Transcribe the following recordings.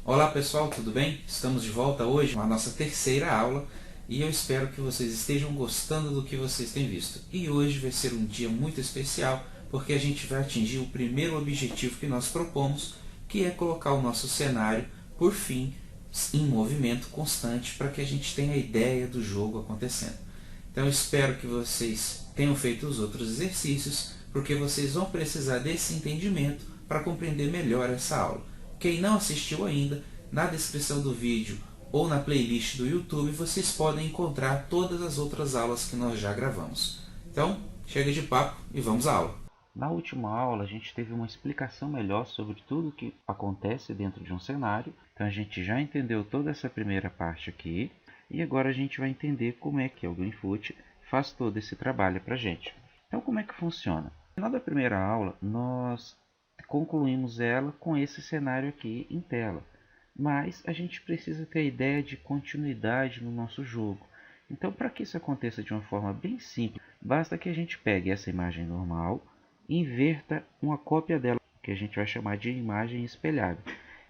Olá pessoal, tudo bem? Estamos de volta hoje com a nossa terceira aula e eu espero que vocês estejam gostando do que vocês têm visto. E hoje vai ser um dia muito especial porque a gente vai atingir o primeiro objetivo que nós propomos, que é colocar o nosso cenário, por fim, em movimento constante para que a gente tenha a ideia do jogo acontecendo. Então eu espero que vocês tenham feito os outros exercícios, porque vocês vão precisar desse entendimento para compreender melhor essa aula. Quem não assistiu ainda, na descrição do vídeo ou na playlist do YouTube, vocês podem encontrar todas as outras aulas que nós já gravamos. Então, chega de papo e vamos à aula. Na última aula, a gente teve uma explicação melhor sobre tudo o que acontece dentro de um cenário. Então, a gente já entendeu toda essa primeira parte aqui. E agora a gente vai entender como é que o Greenfoot faz todo esse trabalho para a gente. Então, como é que funciona? No final da primeira aula, nós concluímos ela com esse cenário aqui em tela. Mas a gente precisa ter a ideia de continuidade no nosso jogo. Então, para que isso aconteça de uma forma bem simples, basta que a gente pegue essa imagem normal e inverta uma cópia dela, que a gente vai chamar de imagem espelhada.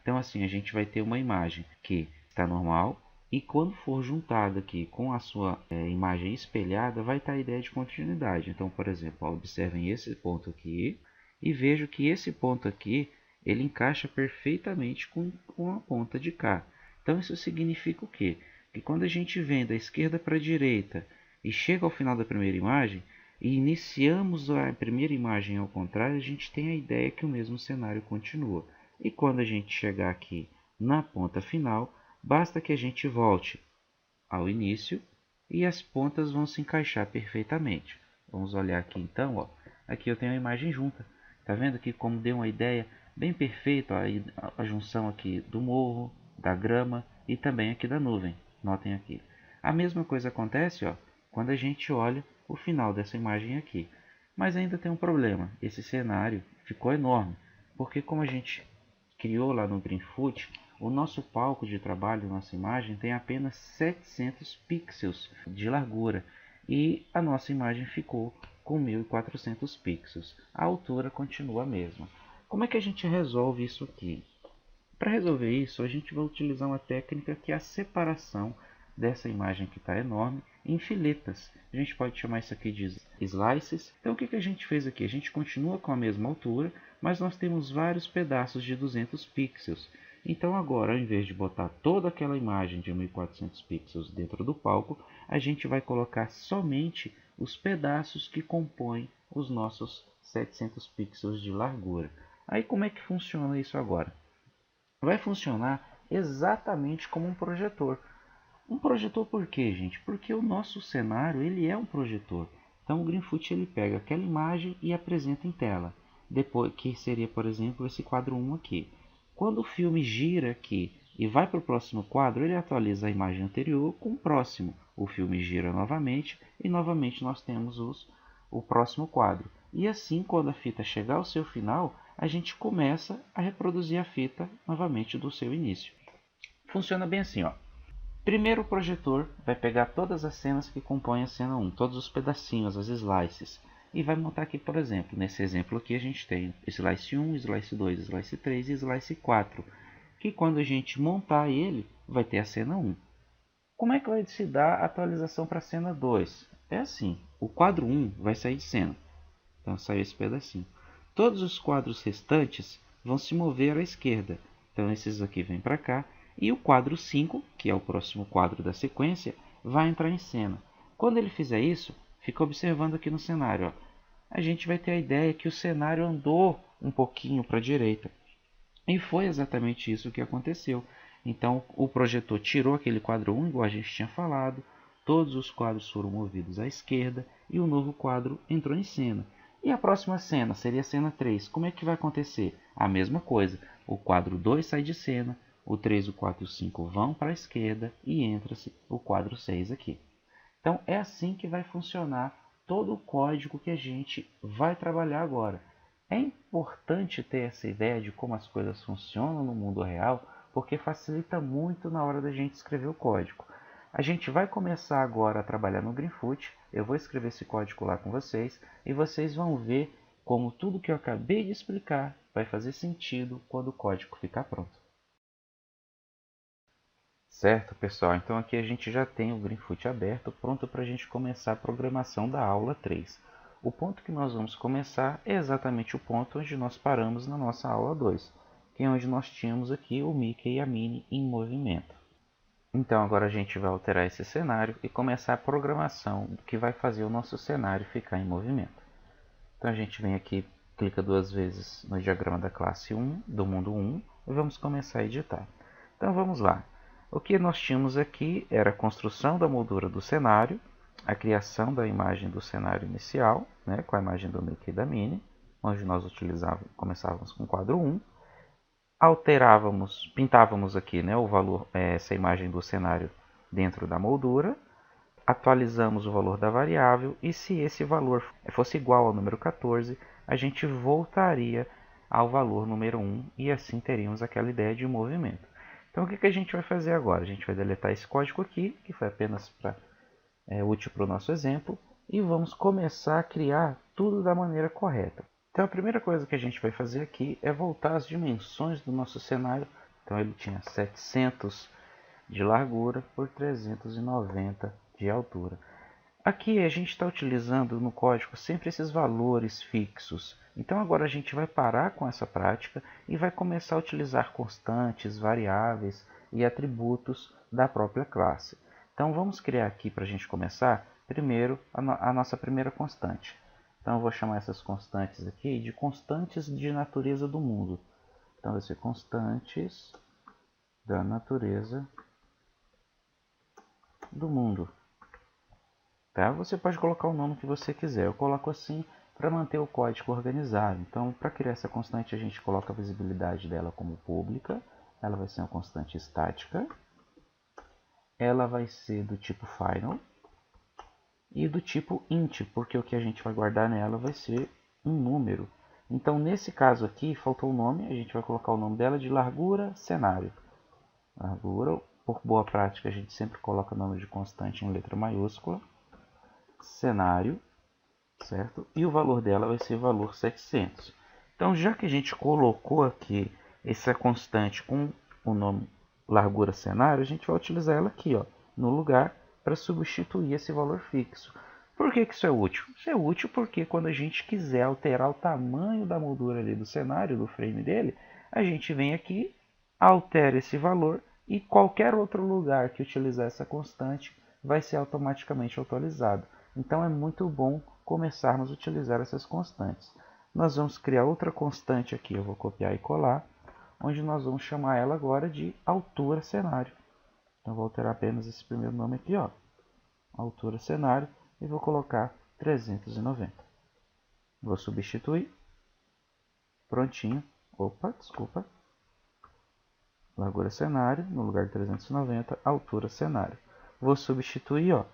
Então, assim, a gente vai ter uma imagem que está normal e quando for juntada aqui com a sua imagem espelhada, vai estar a ideia de continuidade. Então, por exemplo, observem esse ponto aqui e vejo que esse ponto aqui ele encaixa perfeitamente com a ponta de cá. Então isso significa o quê? Que quando a gente vem da esquerda para a direita e chega ao final da primeira imagem e iniciamos a primeira imagem ao contrário, a gente tem a ideia que o mesmo cenário continua. E quando a gente chegar aqui na ponta final, basta que a gente volte ao início e as pontas vão se encaixar perfeitamente. Vamos olhar aqui então, ó. Aqui eu tenho a imagem junta. Tá vendo aqui como deu uma ideia bem perfeita a junção aqui do morro, da grama e também aqui da nuvem. Notem aqui. A mesma coisa acontece, ó, quando a gente olha o final dessa imagem aqui. Mas ainda tem um problema. Esse cenário ficou enorme, porque como a gente criou lá no Greenfoot, o nosso palco de trabalho, nossa imagem, tem apenas 700 pixels de largura e a nossa imagem ficou com 1400 pixels. A altura continua a mesma. Como é que a gente resolve isso aqui? Para resolver isso, a gente vai utilizar uma técnica que é a separação dessa imagem que está enorme em filetas. A gente pode chamar isso aqui de slices. Então o que a gente fez aqui? A gente continua com a mesma altura, mas nós temos vários pedaços de 200 pixels. Então agora, ao invés de botar toda aquela imagem de 1400 pixels dentro do palco, a gente vai colocar somente os pedaços que compõem os nossos 700 pixels de largura. Aí como é que funciona isso agora? Vai funcionar exatamente como um projetor. Um projetor por quê, gente? Porque o nosso cenário ele é um projetor. Então o Greenfoot ele pega aquela imagem e apresenta em tela. Depois, que seria, por exemplo, esse quadro 1 aqui. Quando o filme gira aqui e vai para o próximo quadro, ele atualiza a imagem anterior com o próximo. O filme gira novamente e novamente nós temos o próximo quadro. E assim, quando a fita chegar ao seu final, a gente começa a reproduzir a fita novamente do seu início. Funciona bem assim, ó. Primeiro o projetor vai pegar todas as cenas que compõem a cena 1, todos os pedacinhos, as slices, e vai montar aqui, por exemplo, nesse exemplo aqui a gente tem slice 1, slice 2, slice 3 e slice 4, que quando a gente montar ele, vai ter a cena 1. Como é que vai se dar a atualização para a cena 2? É assim, o quadro 1 vai sair de cena, então saiu esse pedacinho. Todos os quadros restantes vão se mover à esquerda, então esses aqui vêm para cá, e o quadro 5, que é o próximo quadro da sequência, vai entrar em cena. Quando ele fizer isso, fica observando aqui no cenário. Ó. A gente vai ter a ideia que o cenário andou um pouquinho para a direita. E foi exatamente isso que aconteceu. Então o projetor tirou aquele quadro 1, igual a gente tinha falado, todos os quadros foram movidos à esquerda e o novo quadro entrou em cena. E a próxima cena seria a cena 3. Como é que vai acontecer? A mesma coisa. O quadro 2 sai de cena, o 3, o 4 e o 5 vão para a esquerda e entra-se o quadro 6 aqui. Então é assim que vai funcionar todo o código que a gente vai trabalhar agora. É importante ter essa ideia de como as coisas funcionam no mundo real, porque facilita muito na hora da gente escrever o código. A gente vai começar agora a trabalhar no Greenfoot, eu vou escrever esse código lá com vocês, e vocês vão ver como tudo que eu acabei de explicar vai fazer sentido quando o código ficar pronto. Certo, pessoal? Então aqui a gente já tem o Greenfoot aberto, pronto para a gente começar a programação da aula 3. O ponto que nós vamos começar é exatamente o ponto onde nós paramos na nossa aula 2, que é onde nós tínhamos aqui o Mickey e a Minnie em movimento. Então agora a gente vai alterar esse cenário e começar a programação que vai fazer o nosso cenário ficar em movimento. Então a gente vem aqui, clica 2 vezes no diagrama da classe 1, do mundo 1, e vamos começar a editar. Então vamos lá. O que nós tínhamos aqui era a construção da moldura do cenário, a criação da imagem do cenário inicial, né, com a imagem do Mickey e da Minnie, onde nós começávamos com o quadro 1, pintávamos aqui, né, o valor, essa imagem do cenário dentro da moldura, atualizamos o valor da variável e se esse valor fosse igual ao número 14, a gente voltaria ao valor número 1 e assim teríamos aquela ideia de movimento. Então o que a gente vai fazer agora? A gente vai deletar esse código aqui, que foi apenas útil para o nosso exemplo, e vamos começar a criar tudo da maneira correta. Então a primeira coisa que a gente vai fazer aqui é voltar às dimensões do nosso cenário. Então ele tinha 700 de largura por 390 de altura. Aqui a gente está utilizando no código sempre esses valores fixos. Então agora a gente vai parar com essa prática e vai começar a utilizar constantes, variáveis e atributos da própria classe. Então vamos criar aqui para a gente começar, primeiro a nossa primeira constante. Então eu vou chamar essas constantes aqui de constantes de natureza do mundo. Então vai ser constantes da natureza do mundo. Tá? Você pode colocar o nome que você quiser. Eu coloco assim para manter o código organizado. Então, para criar essa constante, a gente coloca a visibilidade dela como pública. Ela vai ser uma constante estática. Ela vai ser do tipo final. E do tipo int, porque o que a gente vai guardar nela vai ser um número. Então, nesse caso aqui, faltou o nome. A gente vai colocar o nome dela de largura cenário. Largura, por boa prática, a gente sempre coloca o nome de constante em letra maiúscula. Cenário, certo? E o valor dela vai ser valor 700. Então, já que a gente colocou aqui essa constante com o nome largura cenário, a gente vai utilizar ela aqui, ó, no lugar para substituir esse valor fixo. Por que isso é útil? Isso é útil porque quando a gente quiser alterar o tamanho da moldura ali do cenário, do frame dele, a gente vem aqui, altera esse valor e qualquer outro lugar que utilizar essa constante vai ser automaticamente atualizado. Então é muito bom começarmos a utilizar essas constantes. Nós vamos criar outra constante aqui, eu vou copiar e colar, onde nós vamos chamar ela agora de altura cenário. Então vou alterar apenas esse primeiro nome aqui, ó, altura cenário, e vou colocar 390. Vou substituir, prontinho, opa, desculpa, largura cenário, no lugar de 390, altura cenário. Vou substituir, ó,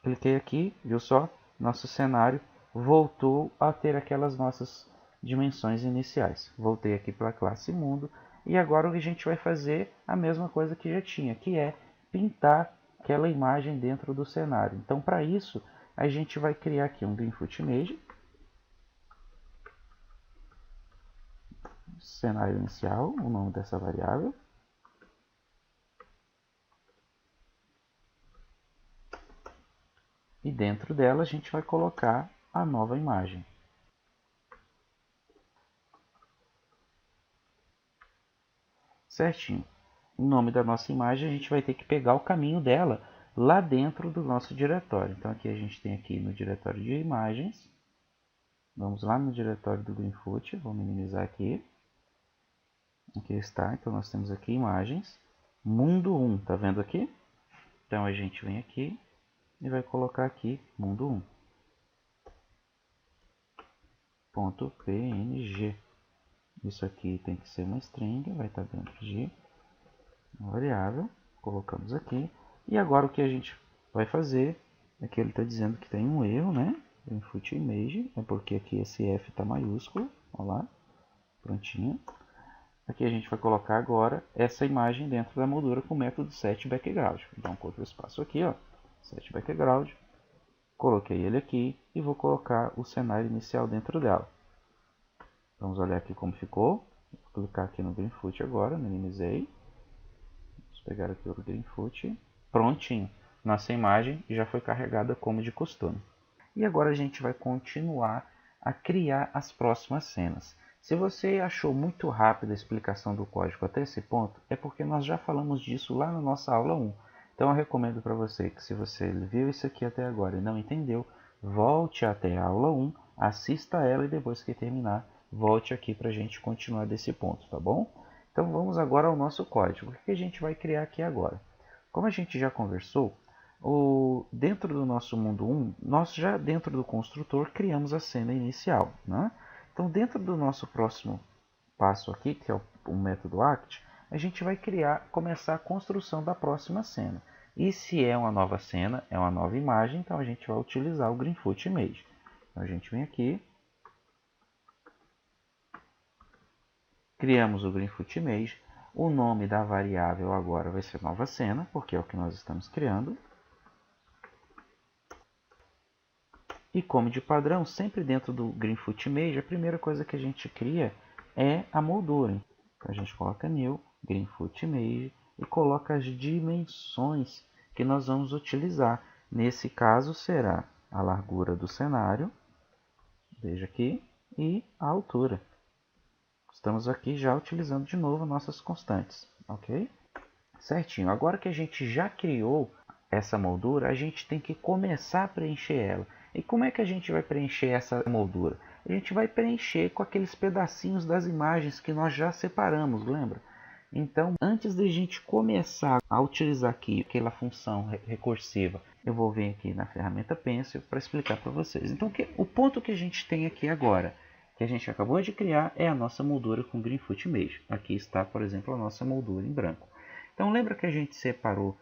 cliquei aqui, viu só? Nosso cenário voltou a ter aquelas nossas dimensões iniciais. Voltei aqui para a classe mundo e agora a gente vai fazer a mesma coisa que já tinha, que é pintar aquela imagem dentro do cenário. Então, para isso, a gente vai criar aqui um Greenfoot Image, cenário inicial, o nome dessa variável. E dentro dela a gente vai colocar a nova imagem. Certinho. O nome da nossa imagem a gente vai ter que pegar o caminho dela lá dentro do nosso diretório. Então aqui a gente tem aqui no diretório de imagens. Vamos lá no diretório do Greenfoot, vou minimizar aqui. Aqui está, então nós temos aqui imagens. Mundo 1, tá vendo aqui? Então a gente vem aqui e vai colocar aqui mundo 1. .png. Isso aqui tem que ser uma string, vai estar dentro de uma variável. Colocamos aqui. E agora o que a gente vai fazer é que ele está dizendo que tem um erro, né? Greenfoot Image, é porque aqui esse F está maiúsculo. Olha lá, prontinho. Aqui a gente vai colocar agora essa imagem dentro da moldura com o método setBackground. Então, um outro espaço aqui, ó, setBackground. Coloquei ele aqui e vou colocar o cenário inicial dentro dela. Vamos olhar aqui como ficou. Vou clicar aqui no Greenfoot agora, minimizei. Vamos pegar aqui o Greenfoot. Prontinho. Nossa imagem já foi carregada como de costume. E agora a gente vai continuar a criar as próximas cenas. Se você achou muito rápida a explicação do código até esse ponto, é porque nós já falamos disso lá na nossa aula 1. Então eu recomendo para você que, se você viu isso aqui até agora e não entendeu, volte até a aula 1, assista ela e depois que terminar, volte aqui para a gente continuar desse ponto, tá bom? Então vamos agora ao nosso código. O que a gente vai criar aqui agora? Como a gente já conversou, dentro do nosso mundo 1, nós já dentro do construtor criamos a cena inicial, né? Então, dentro do nosso próximo passo aqui, que é o método act, a gente vai começar a construção da próxima cena. E se é uma nova cena, é uma nova imagem, então a gente vai utilizar o Greenfoot Image. Então, a gente vem aqui, criamos o Greenfoot Image. O nome da variável agora vai ser nova cena, porque é o que nós estamos criando. E como de padrão, sempre dentro do Greenfoot Image, a primeira coisa que a gente cria é a moldura. Então a gente coloca New, Greenfoot Image e coloca as dimensões que nós vamos utilizar. Nesse caso será a largura do cenário, veja aqui, e a altura. Estamos aqui já utilizando de novo nossas constantes, ok? Certinho, agora que a gente já criou essa moldura, a gente tem que começar a preencher ela. E como é que a gente vai preencher essa moldura? A gente vai preencher com aqueles pedacinhos das imagens que nós já separamos, lembra? Então, antes de a gente começar a utilizar aqui aquela função recursiva, eu vou vir aqui na ferramenta Pencil para explicar para vocês. Então, o ponto que a gente tem aqui agora, que a gente acabou de criar, é a nossa moldura com Greenfoot Image. Aqui está, por exemplo, a nossa moldura em branco. Então, lembra que a gente separou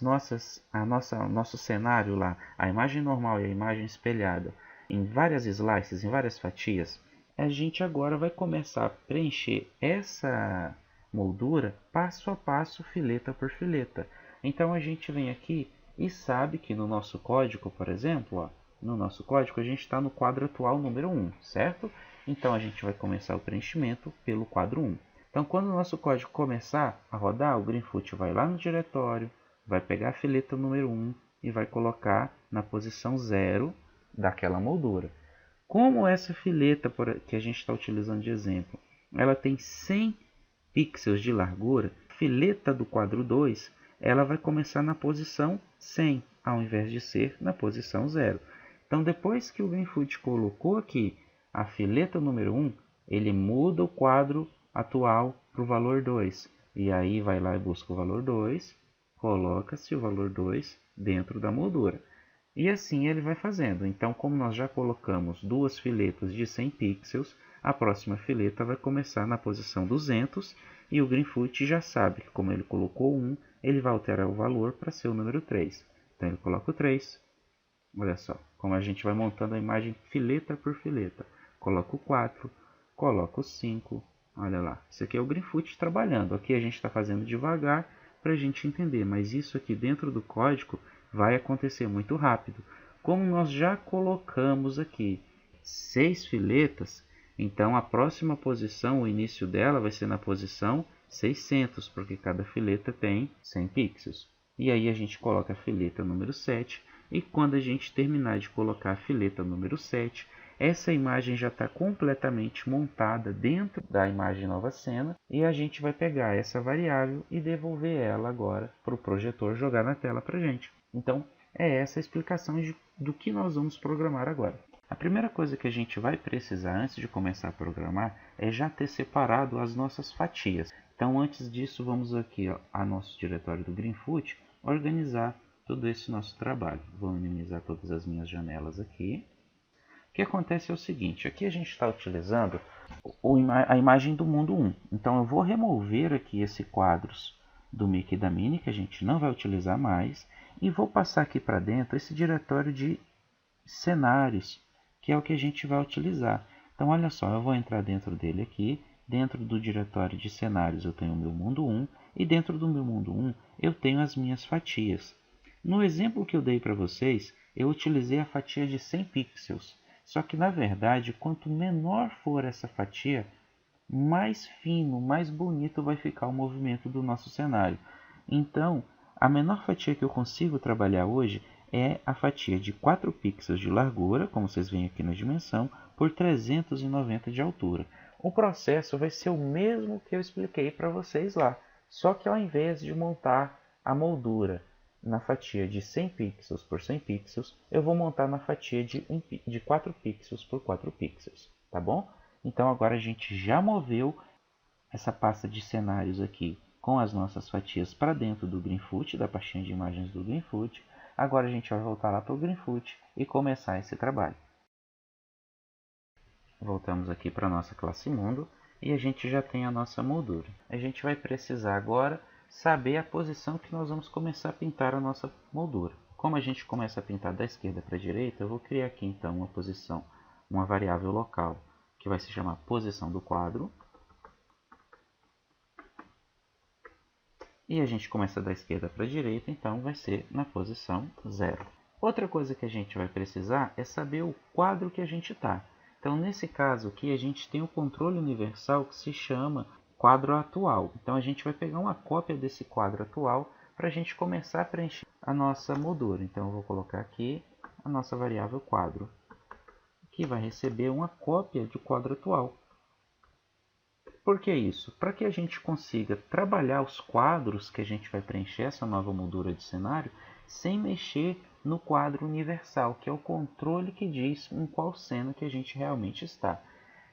nosso cenário lá, a imagem normal e a imagem espelhada, em várias slices, em várias fatias? A gente agora vai começar a preencher essa moldura passo a passo, fileta por fileta. Então a gente vem aqui e sabe que no nosso código, por exemplo, ó, no nosso código a gente está no quadro atual número 1, certo? Então a gente vai começar o preenchimento pelo quadro 1. Então quando o nosso código começar a rodar, o Greenfoot vai lá no diretório, vai pegar a fileta número 1 e vai colocar na posição 0 daquela moldura. Como essa fileta que a gente está utilizando de exemplo, ela tem 100 pixels de largura, a fileta do quadro 2 ela vai começar na posição 100, ao invés de ser na posição 0. Então, depois que o Greenfoot colocou aqui a fileta número 1, ele muda o quadro atual para o valor 2. E aí vai lá e busca o valor 2, coloca-se o valor 2 dentro da moldura. E assim ele vai fazendo. Então, como nós já colocamos duas filetas de 100 pixels, a próxima fileta vai começar na posição 200 e o Greenfoot já sabe que, como ele colocou 1, ele vai alterar o valor para ser o número 3. Então ele coloca o 3. Olha só, como a gente vai montando a imagem fileta por fileta. Coloca o 4, coloca o 5. Olha lá, isso aqui é o Greenfoot trabalhando. Aqui a gente está fazendo devagar para a gente entender, mas isso aqui dentro do código vai acontecer muito rápido. Como nós já colocamos aqui 6 filetas, então a próxima posição, o início dela vai ser na posição 600, porque cada fileta tem 100 pixels. E aí a gente coloca a fileta número 7, e quando a gente terminar de colocar a fileta número 7, essa imagem já está completamente montada dentro da imagem nova cena, e a gente vai pegar essa variável e devolver ela agora para o projetor jogar na tela para a gente. Então, é essa a explicação do que nós vamos programar agora. A primeira coisa que a gente vai precisar antes de começar a programar é já ter separado as nossas fatias. Então, antes disso, vamos aqui ao nosso diretório do Greenfoot, organizar todo esse nosso trabalho. Vou minimizar todas as minhas janelas aqui. O que acontece é o seguinte, aqui a gente está utilizando a imagem do mundo 1. Então, eu vou remover aqui esse quadros do Mickey e da Minnie, que a gente não vai utilizar mais, e vou passar aqui para dentro esse diretório de cenários, que é o que a gente vai utilizar. Então olha só, eu vou entrar dentro dele aqui. Dentro do diretório de cenários eu tenho o meu mundo 1 e dentro do meu mundo 1 eu tenho as minhas fatias. No exemplo que eu dei para vocês, eu utilizei a fatia de 100 pixels. Só que na verdade, quanto menor for essa fatia, mais fino, mais bonito vai ficar o movimento do nosso cenário. Então, a menor fatia que eu consigo trabalhar hoje é a fatia de 4 pixels de largura, como vocês veem aqui na dimensão, por 390 de altura. O processo vai ser o mesmo que eu expliquei para vocês lá, só que ao invés de montar a moldura na fatia de 100 pixels por 100 pixels, eu vou montar na fatia de 4 pixels por 4 pixels, tá bom? Então agora a gente já moveu essa pasta de cenários aqui com as nossas fatias para dentro do Greenfoot, da pastinha de imagens do Greenfoot. Agora a gente vai voltar lá para o Greenfoot e começar esse trabalho. Voltamos aqui para a nossa classe mundo e a gente já tem a nossa moldura. A gente vai precisar agora saber a posição que nós vamos começar a pintar a nossa moldura. Como a gente começa a pintar da esquerda para a direita, eu vou criar aqui então uma posição, uma variável local, que vai se chamar posição do quadro. E a gente começa da esquerda para a direita, então vai ser na posição 0. Outra coisa que a gente vai precisar é saber o quadro que a gente está. Então, nesse caso aqui, a gente tem um controle universal que se chama quadro atual. Então, a gente vai pegar uma cópia desse quadro atual para a gente começar a preencher a nossa moldura. Então, eu vou colocar aqui a nossa variável quadro, que vai receber uma cópia do quadro atual. Por que isso? Para que a gente consiga trabalhar os quadros que a gente vai preencher essa nova moldura de cenário sem mexer no quadro universal, que é o controle que diz em qual cena que a gente realmente está.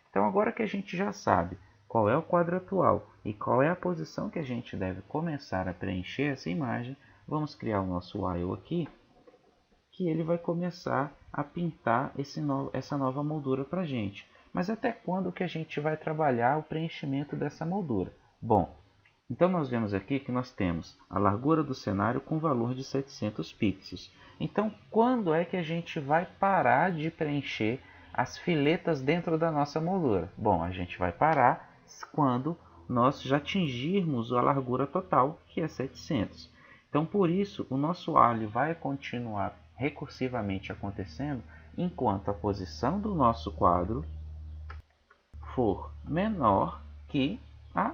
Então agora que a gente já sabe qual é o quadro atual e qual é a posição que a gente deve começar a preencher essa imagem, vamos criar o nosso while aqui, que ele vai começar a pintar essa nova moldura para a gente. Mas até quando que a gente vai trabalhar o preenchimento dessa moldura? Bom, então nós vemos aqui que nós temos a largura do cenário com valor de 700 pixels. Então quando é que a gente vai parar de preencher as filetas dentro da nossa moldura? Bom, a gente vai parar quando nós já atingirmos a largura total, que é 700. Então por isso o nosso while vai continuar recursivamente acontecendo enquanto a posição do nosso quadro for menor que a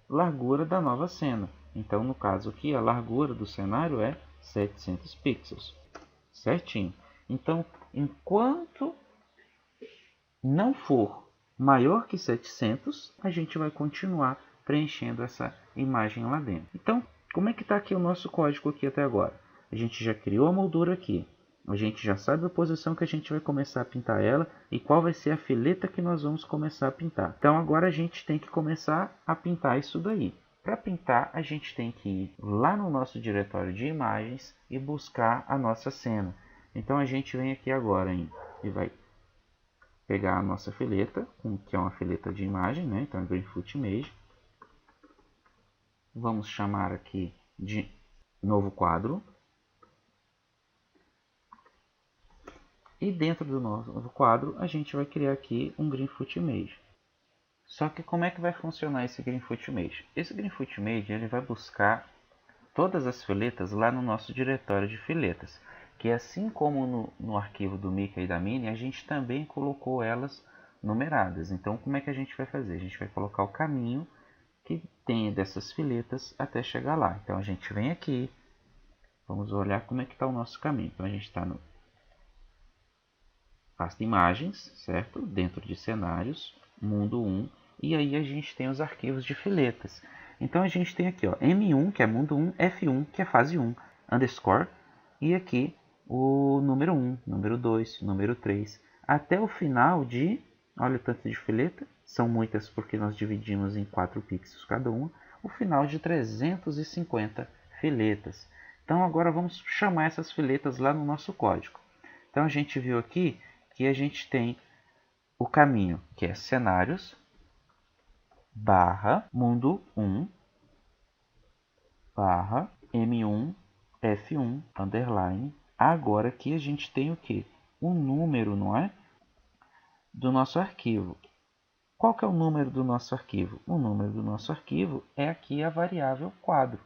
largura da nova cena. Então, no caso aqui, a largura do cenário é 700 pixels. Certinho. Então, enquanto não for maior que 700, a gente vai continuar preenchendo essa imagem lá dentro. Então, como é que está aqui o nosso código aqui até agora? A gente já criou a moldura aqui. A gente já sabe a posição que a gente vai começar a pintar ela e qual vai ser a fileta que nós vamos começar a pintar. Então agora a gente tem que começar a pintar isso daí. Para pintar, a gente tem que ir lá no nosso diretório de imagens e buscar a nossa cena. Então a gente vem aqui agora e vai pegar a nossa fileta, que é uma fileta de imagem, né? Então é Greenfoot Image. Vamos chamar aqui de novo quadro. E dentro do nosso quadro, a gente vai criar aqui um Greenfoot Image. Só que como é que vai funcionar esse Greenfoot Image? Esse Greenfoot Image ele vai buscar todas as filetas lá no nosso diretório de filetas. Que assim como no arquivo do Mica e da Minnie, a gente também colocou elas numeradas. Então como é que a gente vai fazer? A gente vai colocar o caminho que tem dessas filetas até chegar lá. Então a gente vem aqui, vamos olhar como é que está o nosso caminho. Então a gente está no pasta imagens, certo? Dentro de cenários, mundo 1, e aí a gente tem os arquivos de filetas. Então a gente tem aqui ó, M1, que é mundo 1, F1, que é fase 1, underscore, e aqui o número 1, número 2, número 3, até o final de, olha o tanto de fileta, são muitas porque nós dividimos em 4 pixels cada uma, o final de 350 filetas. Então agora vamos chamar essas filetas lá no nosso código. Então a gente viu aqui que a gente tem o caminho que é cenários barra mundo 1 barra M1 F1 underline. Agora aqui a gente tem o que? O número, não é? do nosso arquivo. Qual que é o número do nosso arquivo? O número do nosso arquivo é aqui a variável quadro.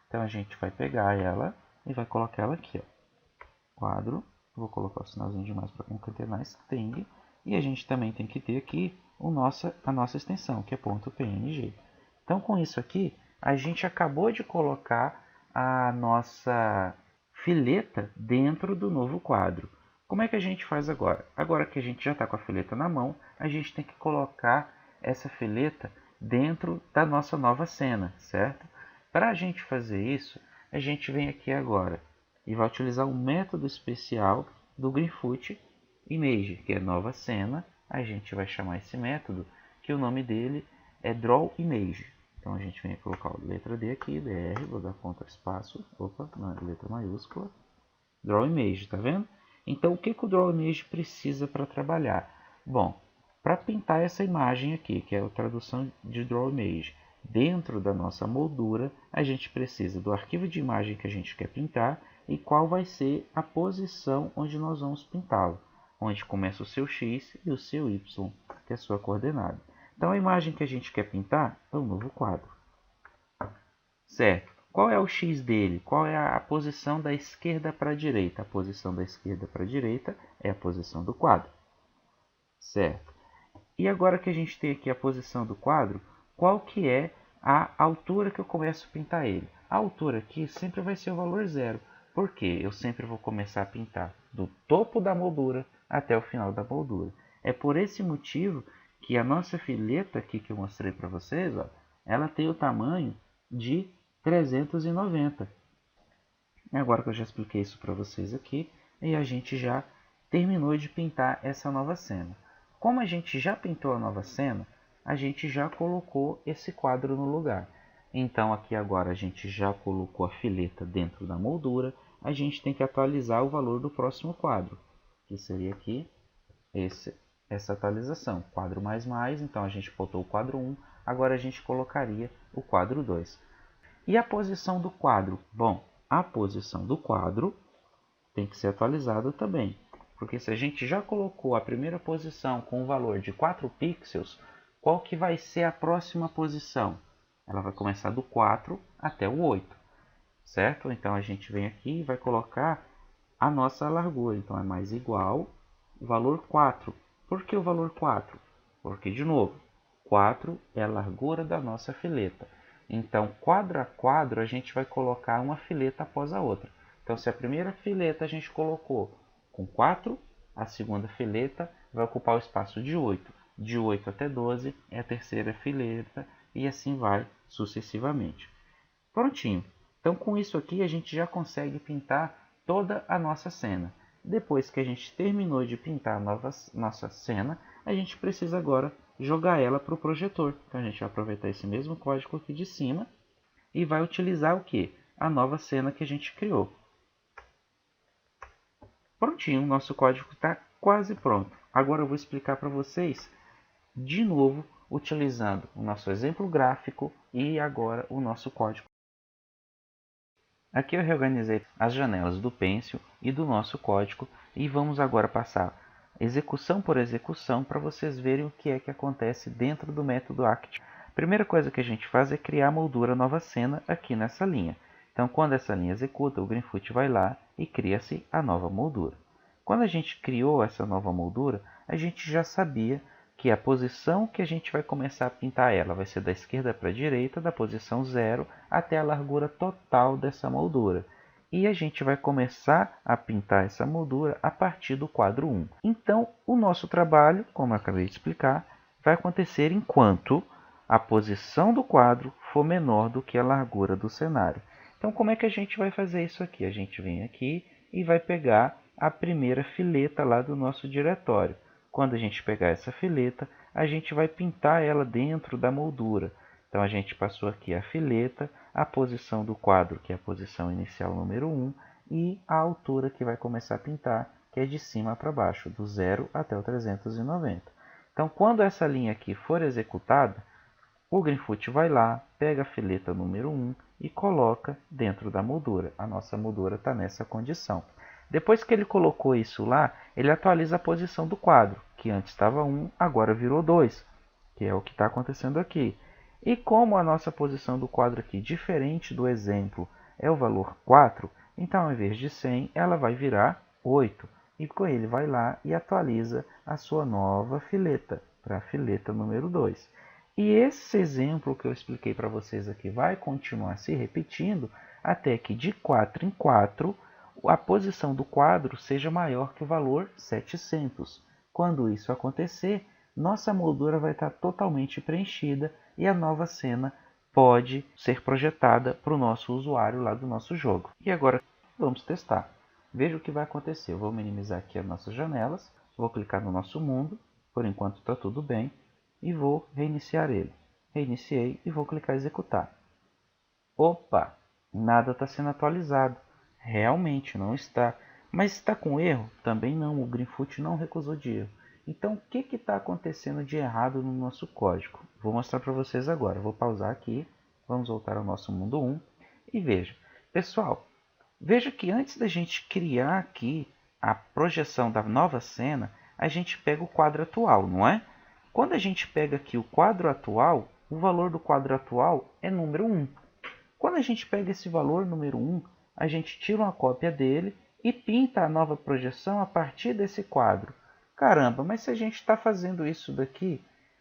Então a gente vai pegar ela e vai colocar ela aqui, ó. Quadro, vou colocar o sinalzinho de mais para concatenar string, e a gente também tem que ter aqui a nossa extensão, que é .png. Então com isso aqui, a gente acabou de colocar a nossa fileta dentro do novo quadro. Como é que a gente faz agora? Agora que a gente já está com a fileta na mão, a gente tem que colocar essa fileta dentro da nossa nova cena, certo? Para a gente fazer isso, a gente vem aqui agora e vai utilizar o método especial do Greenfoot Image, que é nova cena. A gente vai chamar esse método, que o nome dele é drawImage. Então a gente vem colocar a letra D aqui, DR, vou dar ponto espaço, opa, não é letra maiúscula, drawImage, tá vendo? Então, o que o drawImage precisa para trabalhar? Bom, para pintar essa imagem aqui, que é a tradução de drawImage, dentro da nossa moldura, a gente precisa do arquivo de imagem que a gente quer pintar e qual vai ser a posição onde nós vamos pintá-lo, onde começa o seu X e o seu Y, que é a sua coordenada. Então, a imagem que a gente quer pintar é o novo quadro. Certo? Qual é o X dele? Qual é a posição da esquerda para a direita? A posição da esquerda para a direita é a posição do quadro. Certo? E agora que a gente tem aqui a posição do quadro, qual que é a altura que eu começo a pintar ele? A altura aqui sempre vai ser o valor zero. Por quê? Eu sempre vou começar a pintar do topo da moldura até o final da moldura. É por esse motivo que a nossa fileta aqui que eu mostrei para vocês, ó, ela tem o tamanho de 390. Agora que eu já expliquei isso para vocês aqui, e a gente já terminou de pintar essa nova cena. Como a gente já pintou a nova cena, a gente já colocou esse quadro no lugar. Então aqui agora a gente já colocou a fileta dentro da moldura, a gente tem que atualizar o valor do próximo quadro, que seria aqui essa atualização, quadro mais mais, então a gente botou o quadro 1, agora a gente colocaria o quadro 2. E a posição do quadro? Bom, a posição do quadro tem que ser atualizada também, porque se a gente já colocou a primeira posição com o valor de 4 pixels, qual que vai ser a próxima posição? Ela vai começar do 4 até o 8, certo? Então a gente vem aqui e vai colocar a nossa largura, então é mais igual o valor 4. Por que o valor 4? Porque, de novo, 4 é a largura da nossa fileta. Então, quadro a quadro, a gente vai colocar uma fileta após a outra. Então, se a primeira fileta a gente colocou com 4, a segunda fileta vai ocupar o espaço de 8. De 8 até 12 é a terceira fileta e assim vai sucessivamente. Prontinho. Então, com isso aqui, a gente já consegue pintar toda a nossa cena. Depois que a gente terminou de pintar a nossa cena, a gente precisa agora jogar ela para o projetor. Então a gente vai aproveitar esse mesmo código aqui de cima e vai utilizar o que? A nova cena que a gente criou. Prontinho, nosso código está quase pronto. Agora eu vou explicar para vocês de novo, utilizando o nosso exemplo gráfico e agora o nosso código. Aqui eu reorganizei as janelas do Pencil e do nosso código e vamos agora passar execução por execução para vocês verem o que é que acontece dentro do método act. A primeira coisa que a gente faz é criar a moldura nova cena aqui nessa linha. Então, quando essa linha executa, o Greenfoot vai lá e cria-se a nova moldura. Quando a gente criou essa nova moldura, a gente já sabia que a posição que a gente vai começar a pintar ela vai ser da esquerda para a direita, da posição 0 até a largura total dessa moldura. E a gente vai começar a pintar essa moldura a partir do quadro 1. Então, o nosso trabalho, como eu acabei de explicar, vai acontecer enquanto a posição do quadro for menor do que a largura do cenário. Então, como é que a gente vai fazer isso aqui? A gente vem aqui e vai pegar a primeira fileta lá do nosso diretório. Quando a gente pegar essa fileta, a gente vai pintar ela dentro da moldura. Então, a gente passou aqui a fileta, a posição do quadro, que é a posição inicial número 1, e a altura que vai começar a pintar, que é de cima para baixo, do 0 até o 390. Então, quando essa linha aqui for executada, o Greenfoot vai lá, pega a fileta número 1 e coloca dentro da moldura. A nossa moldura está nessa condição. Depois que ele colocou isso lá, ele atualiza a posição do quadro, que antes estava 1, agora virou 2, que é o que está acontecendo aqui. E como a nossa posição do quadro aqui, diferente do exemplo, é o valor 4, então ao invés de 100, ela vai virar 8. E com ele vai lá e atualiza a sua nova fileta, para a fileta número 2. E esse exemplo que eu expliquei para vocês aqui vai continuar se repetindo até que de 4 em 4 a posição do quadro seja maior que o valor 700. Quando isso acontecer, nossa moldura vai estar totalmente preenchida e a nova cena pode ser projetada para o nosso usuário lá do nosso jogo. E agora vamos testar. Veja o que vai acontecer. Eu vou minimizar aqui as nossas janelas, vou clicar no nosso mundo, por enquanto está tudo bem, e vou reiniciar ele. Reiniciei e vou clicar em executar. Opa! Nada está sendo atualizado. Realmente não está. Mas está com erro? Também não. O Greenfoot não recusou de erro. Então, o que está acontecendo de errado no nosso código? Vou mostrar para vocês agora. Vou pausar aqui. Vamos voltar ao nosso mundo 1. E veja. Pessoal, veja que antes da gente criar aqui a projeção da nova cena, a gente pega o quadro atual, não é? Quando a gente pega aqui o quadro atual, o valor do quadro atual é número 1. Quando a gente pega esse valor número 1, a gente tira uma cópia dele e pinta a nova projeção a partir desse quadro. Caramba, mas se a gente está fazendo isso daqui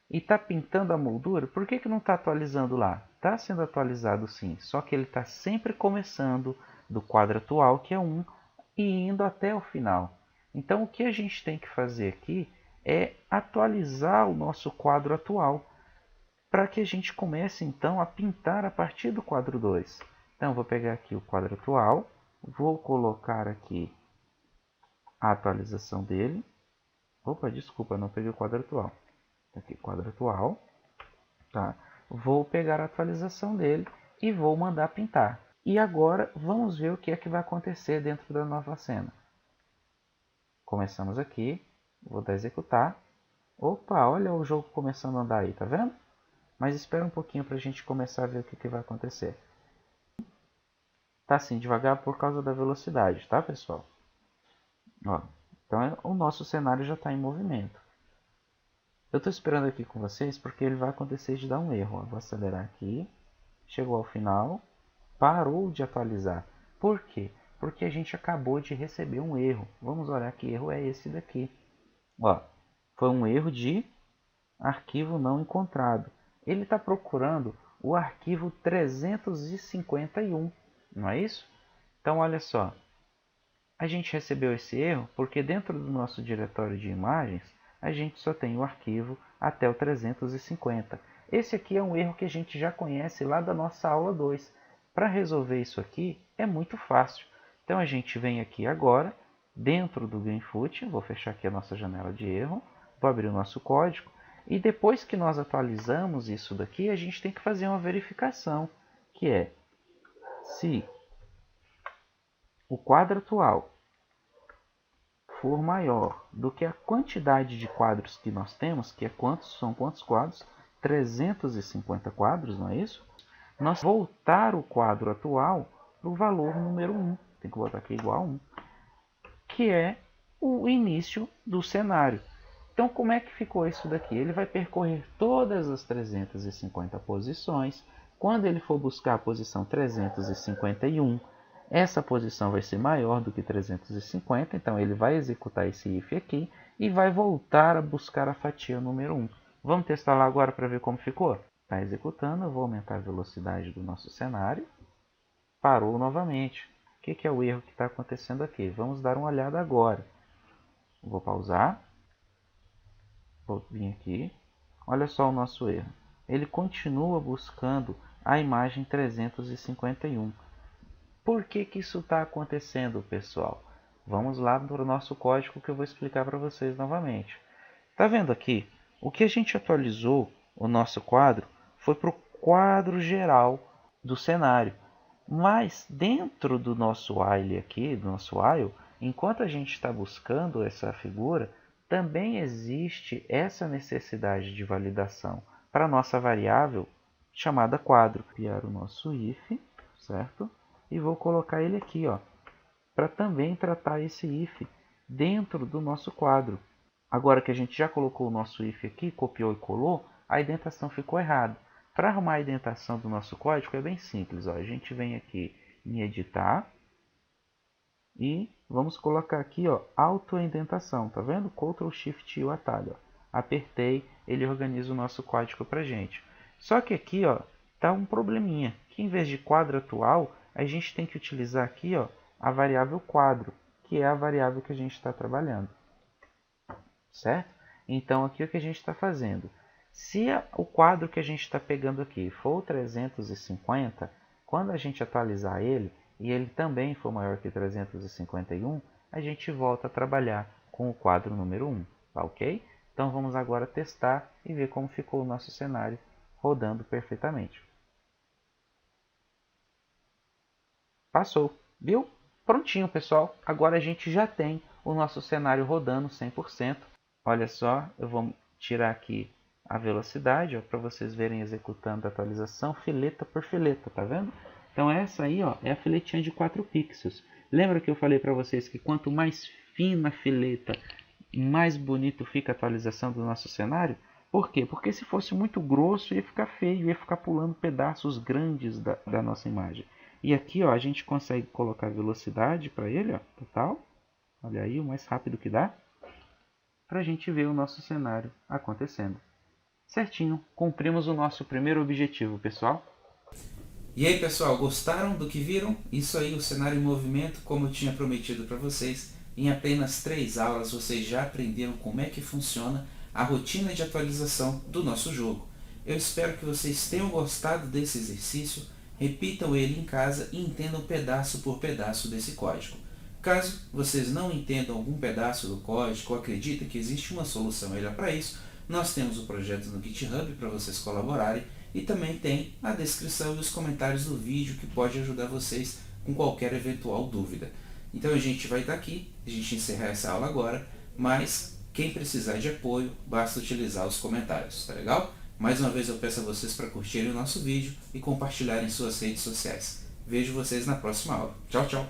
e está pintando a moldura, por que não está atualizando lá? Está sendo atualizado sim, só que ele está sempre começando do quadro atual, que é 1, e indo até o final. Então o que a gente tem que fazer aqui é atualizar o nosso quadro atual, para que a gente comece então a pintar a partir do quadro 2. Então vou pegar aqui o quadro atual, vou colocar aqui a atualização dele. Opa, desculpa, não peguei o quadro atual. Aqui, quadro atual. Tá? Vou pegar a atualização dele e vou mandar pintar. E agora vamos ver o que é que vai acontecer dentro da nova cena. Começamos aqui, vou dar executar. Opa, olha o jogo começando a andar aí, tá vendo? Mas espera um pouquinho para a gente começar a ver o que vai acontecer. Tá assim devagar por causa da velocidade, tá pessoal? Ó, então o nosso cenário já está em movimento. Eu estou esperando aqui com vocês porque ele vai acontecer de dar um erro. Ó, vou acelerar aqui. Chegou ao final. Parou de atualizar. Por quê? Porque a gente acabou de receber um erro. Vamos olhar que erro é esse daqui. Ó, foi um erro de arquivo não encontrado. Ele está procurando o arquivo 351. Não é isso? Então olha só. A gente recebeu esse erro porque dentro do nosso diretório de imagens a gente só tem o arquivo até o 350. Esse aqui é um erro que a gente já conhece lá da nossa aula 2. Para resolver isso aqui é muito fácil. Então a gente vem aqui agora, dentro do Greenfoot, vou fechar aqui a nossa janela de erro, vou abrir o nosso código, e depois que nós atualizamos isso daqui, a gente tem que fazer uma verificação, que é se o quadro atual for maior do que a quantidade de quadros que nós temos, que é são quantos quadros? 350 quadros, não é isso? Nós voltar o quadro atual para o valor número 1. Tem que botar aqui igual a 1. Que é o início do cenário. Então, como é que ficou isso daqui? Ele vai percorrer todas as 350 posições. Quando ele for buscar a posição 351, essa posição vai ser maior do que 350, então ele vai executar esse if aqui e vai voltar a buscar a fatia número 1. Vamos testar lá agora para ver como ficou? Está executando, eu vou aumentar a velocidade do nosso cenário. Parou novamente. O que é o erro que está acontecendo aqui? Vamos dar uma olhada agora. Vou pausar. Vou vir aqui. Olha só o nosso erro. Ele continua buscando a imagem 351. Por que isso está acontecendo, pessoal? Vamos lá para o nosso código que eu vou explicar para vocês novamente. Está vendo aqui? O que a gente atualizou, o nosso quadro, foi para o quadro geral do cenário. Mas dentro do nosso while aqui, do nosso while, enquanto a gente está buscando essa figura, também existe essa necessidade de validação para a nossa variável chamada quadro. Copiar o nosso if, certo? E vou colocar ele aqui, ó, para também tratar esse if dentro do nosso quadro. Agora que a gente já colocou o nosso if aqui, copiou e colou, a indentação ficou errada. Para arrumar a indentação do nosso código é bem simples. Ó. A gente vem aqui em editar e vamos colocar aqui autoindentação. Tá vendo? Ctrl Shift e o atalho. Ó. Apertei, ele organiza o nosso código para gente. Só que aqui tá um probleminha. Que em vez de quadro atual, a gente tem que utilizar aqui a variável quadro, que é a variável que a gente está trabalhando. Certo? Então aqui o que a gente está fazendo? Se o quadro que a gente está pegando aqui for o 350, quando a gente atualizar ele, e ele também for maior que 351, a gente volta a trabalhar com o quadro número 1, tá ok? Então vamos agora testar e ver como ficou o nosso cenário rodando perfeitamente. Passou, viu? Prontinho, pessoal. Agora a gente já tem o nosso cenário rodando 100%. Olha só, eu vou tirar aqui a velocidade para vocês verem executando a atualização fileta por fileta, tá vendo? Então essa aí é a filetinha de 4 pixels. Lembra que eu falei para vocês que quanto mais fina a fileta, mais bonito fica a atualização do nosso cenário? Por quê? Porque se fosse muito grosso ia ficar feio, ia ficar pulando pedaços grandes da nossa imagem. E aqui a gente consegue colocar velocidade para ele, total. Olha aí, o mais rápido que dá. Para a gente ver o nosso cenário acontecendo. Certinho, cumprimos o nosso primeiro objetivo, pessoal. E aí, pessoal, gostaram do que viram? Isso aí, o cenário em movimento, como eu tinha prometido para vocês. Em apenas 3 aulas vocês já aprenderam como é que funciona a rotina de atualização do nosso jogo. Eu espero que vocês tenham gostado desse exercício, repitam ele em casa e entendam pedaço por pedaço desse código. Caso vocês não entendam algum pedaço do código ou acreditem que existe uma solução melhor para isso, nós temos o projeto no GitHub para vocês colaborarem e também tem a descrição e os comentários do vídeo que pode ajudar vocês com qualquer eventual dúvida. Então a gente vai estar aqui, a gente encerrar essa aula agora, mas quem precisar de apoio, basta utilizar os comentários, tá legal? Mais uma vez eu peço a vocês para curtirem o nosso vídeo e compartilharem em suas redes sociais. Vejo vocês na próxima aula. Tchau, tchau!